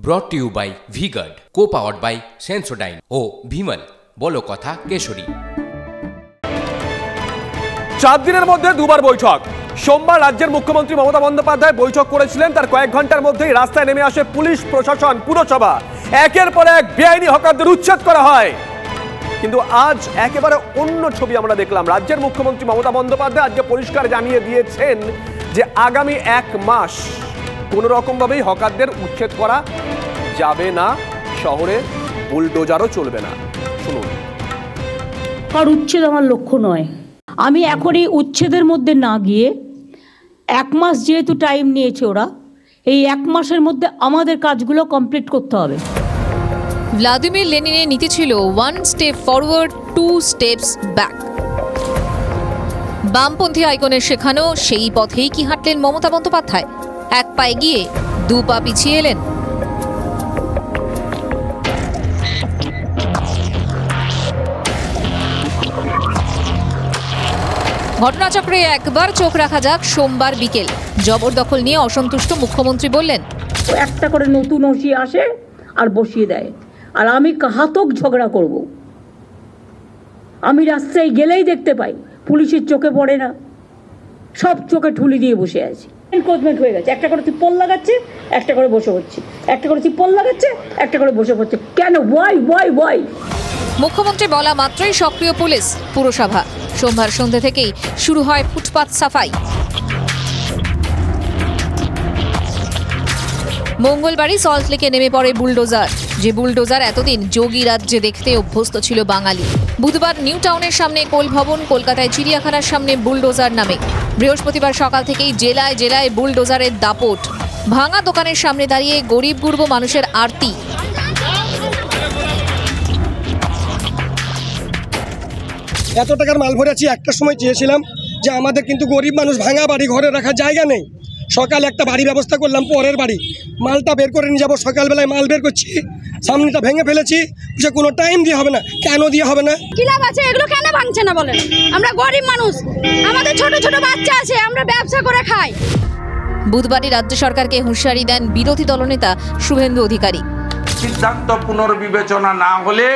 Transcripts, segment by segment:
ব্রট to you by V Guard, co powered by Sensodyne ও ভিমল। বলো কথা কেশরী। 4 দিনের মধ্যে দুবার বৈঠক। সোমবার রাজ্যের মুখ্যমন্ত্রী মমতা বন্দ্যোপাধ্যায় বৈঠক করেছিলেন। তার কয়েক ঘন্টার মধ্যেই রাস্তায় নেমে আসে পুলিশ প্রশাসন, পুরসভা। একের পর এক বেআইনি হকারদের উচ্ছেদ করা হয়। কিন্তু আজ একেবারে অন্য ছবি আমরা দেখলাম। রাজ্যের মুখ্যমন্ত্রী মমতা বন্দ্যোপাধ্যায় আজকে পরিষ্কার জানিয়ে দিয়েছেন যে আগামী 1 মাস কোনো রকমভাবেই হকারদের উচ্ছেদ করা যাবে না, শহরে বুলডোজারও চলবে না। শুনুন। আর উচ্ছেদ আমার লক্ষ্য নয়। আমি এখন এই উচ্ছেদের মধ্যে না গিয়ে 1 মাস যেহেতু টাইম নিয়েছে ওরা, এই 1 মাসের মধ্যে আমাদের কাজগুলো কমপ্লিট করতে হবে। ভ্লাদিমির লেনিনের নীতি ছিল 1 স্টেপ ফরওয়ার্ড 2 স্টেপস ব্যাক। বামপন্থী আইকনের শেখানো সেই পথেই কি হাঁটলেন মমতা বন্দ্যোপাধ্যায়? 1 পা এগিয়ে 2 পা পিছিয়ে এলেন। ঘটনাচক্রে একবার চোখ রাখা যাক। সোমবার বিকেল জবরদখল নিয়ে অসন্তুষ্ট মুখ্যমন্ত্রী বললেন, একটা করে নতুন ওসি আসে আর বসিয়ে দেয়, আর আমি কাহাতক ঝগড়া করব। আমি রাস্তায় গেলেই দেখতে পাই পুলিশের চোখে পড়ে না, সব চোখে ঠুলি দিয়ে বসে আছে। এনক্রোচমেন্ট হয়ে গেছে, একটা করে চিপল লাগাচ্ছে, একটা করে বসে পড়ছে, একটা করে চিপল লাগাচ্ছে, একটা করে বসে পড়ছে। কেন? ওয়াই? মুখ্যমন্ত্রী বলা মাত্রই সক্রিয় পুলিশ পুরসভা। সোমবার সন্ধ্যে থেকেই শুরু হয় ফুটপাত সাফাই। মঙ্গলবারই সল্টলেকে নেমে পড়ে বুলডোজার, যে বুলডোজার এতদিন যোগী রাজ্যে দেখতে অভ্যস্ত ছিল বাঙালি। বুধবার নিউ টাউনের সামনে কোল ভবন, কলকাতায় চিড়িয়াখানার সামনে বুলডোজার নামে। বৃহস্পতিবার সকাল থেকেই জেলায় জেলায় বুলডোজারের দাপট। ভাঙা দোকানের সামনে দাঁড়িয়ে গরিব গুরব মানুষের আরতি। এত টাকার মাল ভরেছি, একটা সময় চেয়েছিলাম যে আমাদের কিন্তু গরিব মানুষ, ভাঙা বাড়ি, ঘরে রাখার জায়গা নেই। সকাল একটা বাড়ি ব্যবস্থা করলাম, পরের বাড়ি মালটা বের করে নিয়ে যাবো। সকালবেলায় মাল বের করছি, সামনেটা ভেঙে ফেলেছি, যে কোনো টাইম দিয়ে হবে না। কেন দিয়ে হবে না? কি লাভ আছে? এগুলো কেন ভাঙছে না বলেন? আমরা গরিব মানুষ, আমাদের ছোট ছোট বাচ্চা আছে, আমরা ব্যবসা করে খাই। বুধবারই রাজ্য সরকারকে হুঁশিয়ারি দেন বিরোধী দলনেতা শুভেন্দু অধিকারী। সিদ্ধান্ত পুনর্বিবেচনা না হলে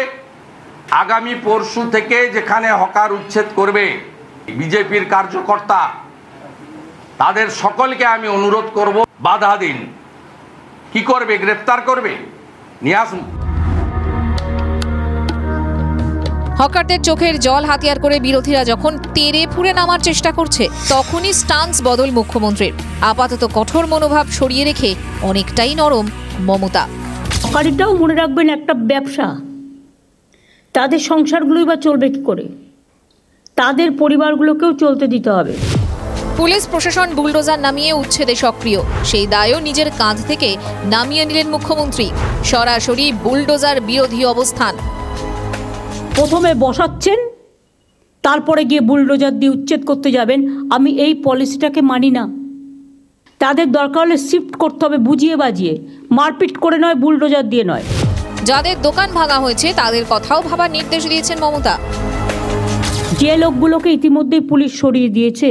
আগামী পরশু থেকে যেখানে হকার উচ্ছেদ করবে বিজেপির কার্যকর্তা, তাদের সকলকে আমি অনুরোধ করব, বাধা দিন। কি করবে? গ্রেফতার করবে, নিয়ে আসুন। হকারদের চোখের জল হাতিয়ার করে বিরোধীরা যখন তেড়ে ফুঁড়ে নামার চেষ্টা করছে, তখনই স্টান্স বদল মুখ্যমন্ত্রীর। আপাতত কঠোর মনোভাব সরিয়ে রেখে অনেকটাই নরম মমতা। হকারিটাও মনে রাখবেন একটা ব্যবসা, তাদের সংসারগুলোই বা চলবে কি করে? তাদের পরিবারগুলোকেও চলতে দিতে হবে। পুলিশ প্রশাসন বুলডোজার নামিয়ে উচ্ছেদে সক্রিয়, সেই দায়ও নিজের কাঁধ থেকে নামিয়ে নিলেন মুখ্যমন্ত্রী। সরাসরি বুলডোজার বিরোধী অবস্থান। প্রথমে বসাচ্ছেন, তারপরে গিয়ে বুলডোজার দিয়ে উচ্ছেদ করতে যাবেন। আমি এই পলিসিটাকে মানি না। তাদের দরকার হলে শিফট করতে হবে, বুঝিয়ে বাজিয়ে, মারপিট করে নয়, বুলডোজার দিয়ে নয়। যাদের দোকান ভাঙা হয়েছে তাদের কথাও ভাবার নির্দেশ দিয়েছেন মমতা। যে লোকগুলোকে ইতিমধ্যেই পুলিশ সরিয়ে দিয়েছে,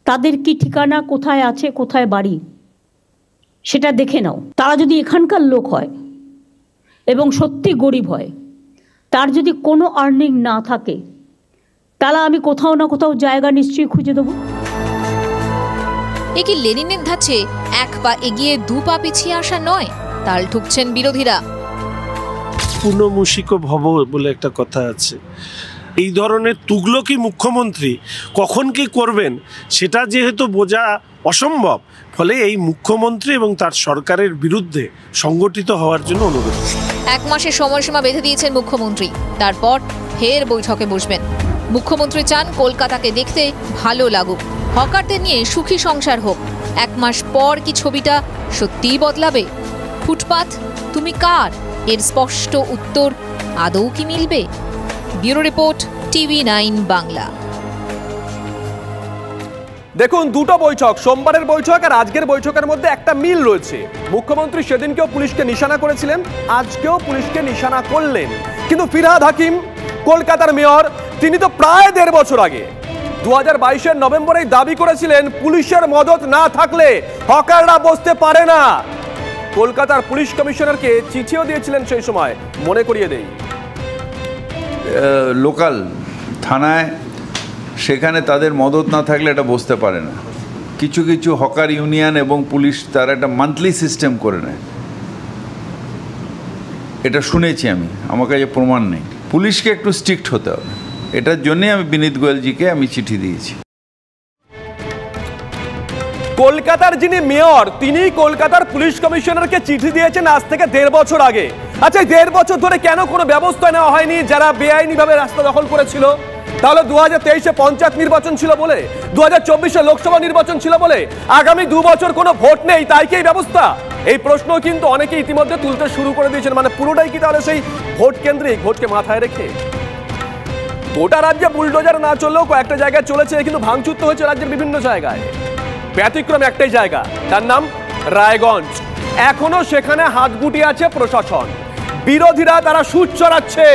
তাদের কি ঠিকানা, কোথায় আছে, কোথায় বাড়ি, সেটা দেখে নাও। তারা যদি এখানকার লোক হয় এবং সত্যি গরিব হয়, তার যদি কোনো আর্নিং না থাকে, তাহলে আমি কোথাও না কোথাও জায়গা নিশ্চয়ই খুঁজে দেবো। এ কি লেনিনের ধাঁচে 1 পা এগিয়ে 2 পা পিছিয়ে আসা নয়? তাল ঠুকছেন বিরোধীরা। পুনমূষিক ভব বলে একটা কথা আছে। এই ধরনের তুগলকি মুখ্যমন্ত্রী কখন কি করবেন সেটা যেহেতু বোঝা অসম্ভব, ফলে এই মুখ্যমন্ত্রী এবং তার সরকারের বিরুদ্ধে সংগঠিত হওয়ার জন্য অনুরোধ। 1 মাসের সময়সীমা বেঁধে দিয়েছেন মুখ্যমন্ত্রী, তারপর ফের বৈঠকে বসবেন। মুখ্যমন্ত্রী চান কলকাতাকে দেখতে ভালো লাগুক, হকারদের নিয়ে সুখী সংসার হোক। 1 মাস পর কি ছবিটা সত্যিই বদলাবে? ফুটপাত তুমি কার, এর স্পষ্ট উত্তর আদৌ কি মিলবে? Bureau report, TV9 Bangla. দেখুন, দুটো বৈঠক, সোমবারের বৈঠক আর আজকের বৈঠকের মধ্যে একটা মিল রয়েছে। মুখ্যমন্ত্রী সেদিনকেও পুলিশকে নিশানা করেছিলেন, আজকেও পুলিশকে নিশানা করলেন। কিন্তু ফিরহাদ হাকিম, কলকাতার মেয়র, তিনি তো প্রায় 1.5 বছর আগে 2022-এর নভেম্বরেই দাবি করেছিলেন পুলিশের মদত না থাকলে হকাররা বসতে পারে না। কলকাতার পুলিশ কমিশনারকে চিঠিও দিয়েছিলেন সেই সময়, মনে করিয়ে দেই। লোকাল থানায় সেখানে তাদের মদত না থাকলে এটা বসতে পারে না। কিছু কিছু হকার ইউনিয়ন এবং পুলিশ তার একটা মান্থলি সিস্টেম করে নেয়, এটা শুনেছি আমি, আমার কাছে প্রমাণ নেই। পুলিশকে একটু স্ট্রিক্ট হতে হবে, এটার জন্যই আমি বিনীত গোয়েলজিকে আমি চিঠি দিয়েছি। কলকাতার যিনি মেয়র তিনি কলকাতার পুলিশ কমিশনারকে চিঠি দিয়েছেন আজ থেকে 1.5 বছর আগে। আচ্ছা, 1.5 বছর ধরে কেন কোনো ব্যবস্থা নেওয়া হয়নি যারা বেআইনিভাবে রাস্তা দখল করেছিল? তাহলে 2023-এ পঞ্চায়েত নির্বাচন ছিল বলে, 2024-এ লোকসভা নির্বাচন ছিল বলে আগামী 2 বছর কোনো ভোট নেই, তাই কি এই ব্যবস্থা? এই প্রশ্ন কিন্তু অনেকে ইতিমধ্যে তুলতে শুরু করে দিয়েছেন। মানে পুরোটাই কি তাহলে সেই ভোট কেন্দ্রিক, ভোটকে মাথায় রেখে? গোটা রাজ্যে বুলডোজার না চললেও কয়েকটা জায়গায় চলেছে, কিন্তু ভাঙচুর তো হয়েছে রাজ্যের বিভিন্ন জায়গায়। ব্যতিক্রম একটাই জায়গা, তার নাম রায়গঞ্জ। এখনো সেখানে হাত গুটিয়ে আছে প্রশাসন। বিরোধীরা তারা সুর চড়াচ্ছে,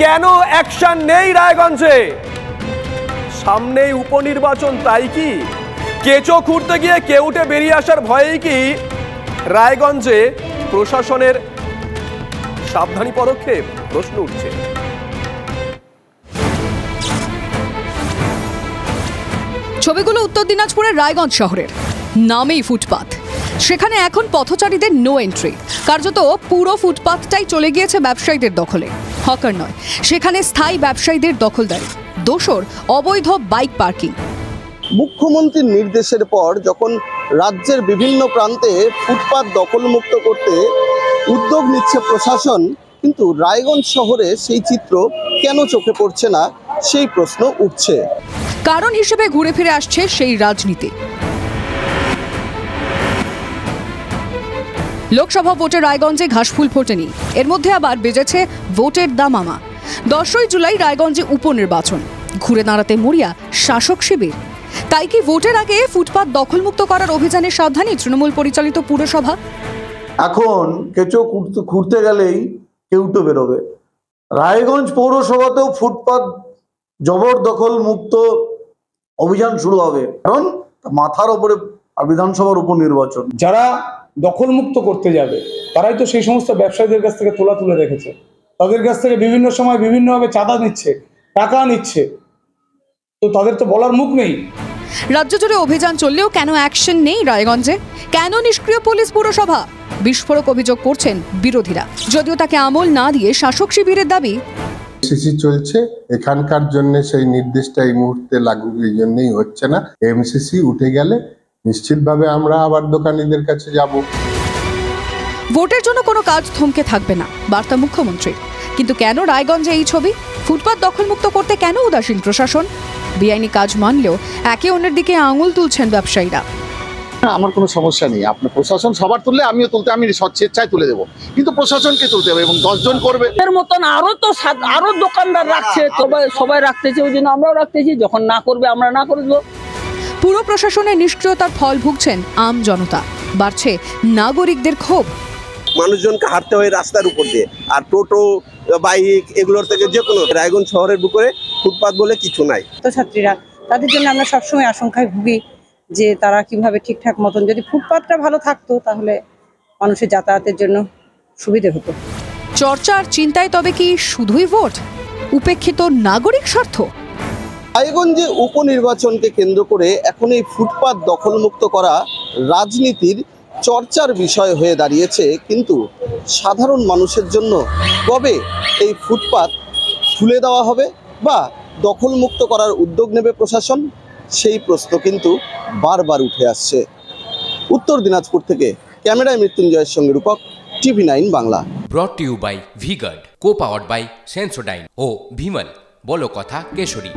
কেন অ্যাকশন নেই রায়গঞ্জে? সামনেই উপনির্বাচন, তাই কি কেঁচো খুঁড়তে গিয়ে কেউটে বেরিয়ে আসার ভয়েই কি রায়গঞ্জে প্রশাসনের সাবধানী পদক্ষেপ? প্রশ্ন উঠছে। ছবিগুলো উত্তর দিনাজপুরের রায়গঞ্জ শহরের, নামেই ফুটপাথ। সেখানে এখন পথচারীদের নো এন্ট্রি, কার্যত পুরো ফুটপাথটাই চলে গিয়েছে ব্যবসায়ীদের দখলে। হকার নয়, সেখানে স্থায়ী ব্যবসায়ীদের দখলদারি, দোসর অবৈধ বাইক পার্কিং। মুখ্যমন্ত্রীর নির্দেশের পর যখন রাজ্যের বিভিন্ন প্রান্তে ফুটপাথ দখলমুক্ত করতে উদ্যোগ নিচ্ছে প্রশাসন, কিন্তু রায়গঞ্জ শহরে সেই চিত্র কেন চোখে পড়ছে না সেই প্রশ্ন উঠছে। কারণ হিসেবে ঘুরে ফিরে আসছে সেই রাজনীতি। লোকসভা ভোটে রায়গঞ্জে ঘাসফুল ফোটেনি, এর মধ্যে আবার বেজেছে ভোটের দামামা। 10ই জুলাই রায়গঞ্জে উপনির্বাচন, ঘুরে দাঁড়াতে মরিয়া শাসক শিবির। তাই কি ভোটের আগে ফুটপাত দখলমুক্ত করার অভিযানে সাবধানী তৃণমূল পরিচালিত পুরসভা? এখন কেঁচো খুঁড়তে গেলেই কেউটো বেরোবে। রায়গঞ্জ পৌরসভাতেও ফুটপাত জবরদখল মুক্ত অভিযান শুরু হবে, কারণ মাথার ওপরে বিধানসভার উপনির্বাচন। যারা দখলমুক্ত করতে যাবে তারাই তো সেই সমস্ত ব্যবসায়ীদের কাছ থেকে তুলে রেখেছে, তাদের কাছ থেকে বিভিন্ন সময় বিভিন্নভাবে চাঁদা নিচ্ছে, টাকা নিচ্ছে, তো তাদের তো বলার মুখ নেই। রাজ্য জুড়ে অভিযান চললেও কেন অ্যাকশন নেই রায়গঞ্জে? কেন নিষ্ক্রিয় পুলিশ পুরসভা? বিস্ফোরক অভিযোগ করছেন বিরোধীরা, যদিও তাকে আমল না দিয়ে শাসক শিবিরের দাবি। এমসিসি চলছে, এখানকার জন্য সেই নির্দেশটা এই মুহূর্তে লাগু এই জন্যই হচ্ছে না। এমসিসি উঠে গেলে নিশ্চিতভাবে আমরা আবার দোকানীদের কাছে যাব। ভোটের জন্য কোনো কাজ থমকে থাকবে না, বার্তা মুখ্যমন্ত্রীর। কিন্তু কেন রায়গঞ্জে এই ছবি? ফুটপাত দখলমুক্ত করতে কেন উদাসীন প্রশাসন? বেআইনি কাজ মানলেও একে অন্যের দিকে আঙুল তুলছেন ব্যবসায়ীরা। আমার কোনো সমস্যা নেই, আপনার প্রশাসন সবার তুললে আমিও তুলতে, আমি স্বেচ্ছায় তুলে দেবো, কিন্তু প্রশাসনকে তুলতে হবে এবং 10 জন করবে। এর মতন আরো দোকানদার রাখছে, সবাই রাখতেছে, ওই জন্য আমরাও রাখতেছি। যখন না করবে আমরা না করে দেবো। পুরো প্রশাসনের নিষ্ক্রিয়তার ফল ভুগছেন আম জনতা, বাড়ছে নাগরিকদের ক্ষোভ। মানুষজনকে হাঁটতে হয় রাস্তার উপর দিয়ে, আর টোটো বাইক এগুলোর থেকে যে কোনো রায়গঞ্জ শহরের বুকে ফুটপাত বলে কিছু নাই। ছাত্রীরা তাদের জন্য আমরা সবসময় আশঙ্কায় ভুগি যে তারা কিভাবে ঠিকঠাক মতন, যদি ফুটপাতটা ভালো থাকতো তাহলে মানুষের যাতায়াতের জন্য সুবিধে হতো। চর্চার চিন্তায় তবে কি শুধুই ভোট, উপেক্ষিত নাগরিক স্বার্থ? রায়গঞ্জে উপনির্বাচনকে কেন্দ্র করে এখন এই ফুটপাত দখলমুক্ত করা রাজনীতির চর্চার বিষয় হয়ে দাঁড়িয়েছে, কিন্তু সাধারণ মানুষের জন্য কবে এই ফুটপাত খুলে দেওয়া হবে বা দখলমুক্ত করার উদ্যোগ নেবে প্রশাসন, সেই প্রশ্ন কিন্তু বারবার উঠে আসছে। উত্তর দিনাজপুর থেকে ক্যামেরায় মৃত্যুঞ্জয়ের সঙ্গে Rupak, TV9 Bangla. Brought to you by V Guard, co powered by Sensodyne ও ভিমল, বলো কথা কেশরী।